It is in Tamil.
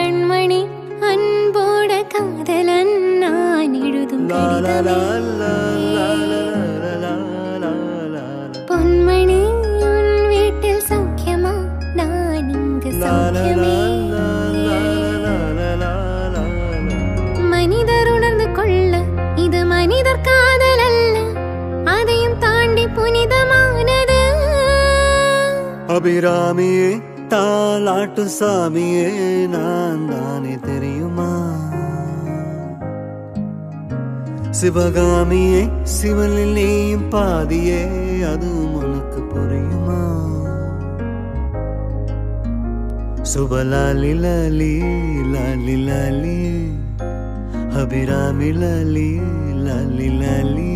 கண்மணி அன்போட காதலன் நான் எழுதும் பொன்மணி உன் வீட்டில் சௌக்கியமா நான் இங்கு சௌக்கியமே மனிதர் உணர்ந்து கொள்ள இது மனிதர் காதல் அல்ல அதையும் தாண்டி புனிதமானது அபிராமியே தாலாட்டு சாமியே நான் தானே தெரியுமா சிவகாமியே சிவனில் நீயும் பாதியே அதுவும் உனக்கு புரியுமா சுபலாலி லாலி லாலி லாலி அபிராமி லாலி லாலி லாலி